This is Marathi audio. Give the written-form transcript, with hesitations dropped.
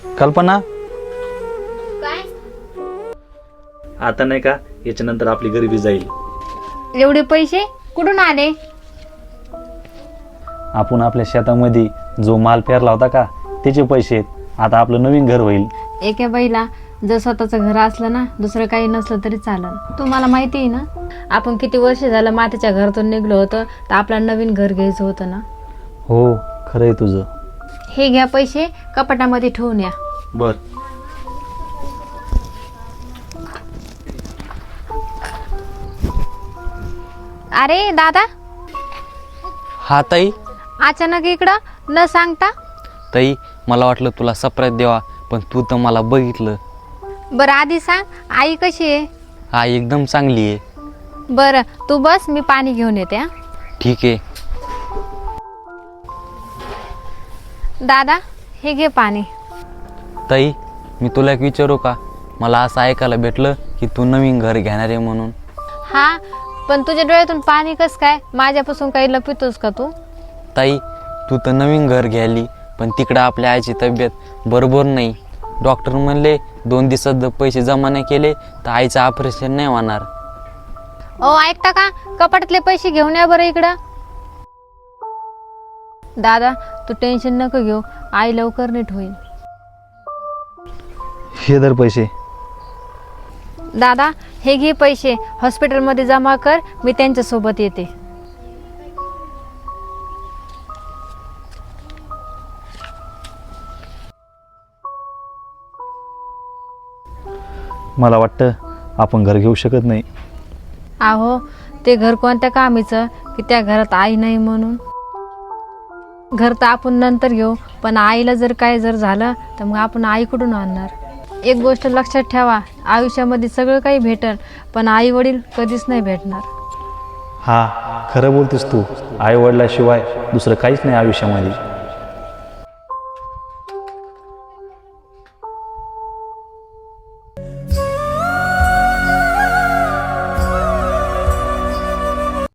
कल्पना, काय? आता नाही का याच्यानंतर आपली गरिबी जाईल. एवढे पैसे कुठून आले? आपण आपल्या शेतामध्ये जो माल पेरला होता का त्याचे पैसे आहेत. आता आपलं नवीन घर होईल. एका बाईला जर स्वतःचं घर असलं ना, दुसरं काही नसलं तरी चालेल. तुम्हाला माहिती आहे ना, आपण किती वर्ष झालं मातीच्या घरातून निघलो होतं, तर आपल्याला नवीन घर घ्यायचं होतं ना. हो, खरं आहे तुझं. हे घ्या पैसे, कपाटामध्ये ठेवून या. बर. अरे दादा, हा ताई. अचानक इकडं न सांगता? ताई, मला वाटलं तुला सरप्राईज द्यावा, पण तू तर मला बघितलं. बरं आधी सांग, आई कशी आहे? हा, एकदम चांगली आहे. बरं तू बस, मी पाणी घेऊन येते. हा ठीक आहे. दादा, हे घे पाणी. ताई, मी तुला एक विचारू का? मला असं ऐकायला भेटलं की तू नवीन घर घेणार आहे म्हणून. हा, पण तुझ्या डोळ्यातून पाणी कस काय? माझ्यापासून काही लपितोस का तू? ताई, तू तर नवीन घर घ्यायली, पण तिकडं आपल्या आईची तब्येत बरोबर नाही. डॉक्टर म्हणले 2 दिवसात जर पैसे जमा नाही केले तर आईचं ऑपरेशन नाही होणार. ओ ऐकता का? कपाटातले पैसे घेऊन या बरं इकडं. दादा, तू टेन्शन नको घेऊ, आई लवकर नीट होईल. हे दर पैसे. दादा, हे घे पैसे, हॉस्पिटलमध्ये जमा कर, मी त्यांच्या सोबत येते. मला वाटतं आपण घर घेऊ शकत नाही. आहो, ते घर कोणत्या कामीचं की त्या घरात आई नाही म्हणून? घर तर आपण नंतर घेऊ, पण आईला जर काय झालं तर मग आपण आई कुठून आणणार? एक गोष्ट लक्षात ठेवा, आयुष्यामध्ये सगळं काही भेटल, पण आई वडील कधीच नाही भेटणार. हा, खरं बोलतेस तू. आई वडिलाशिवाय दुसरं काहीच नाही आयुष्यामध्ये.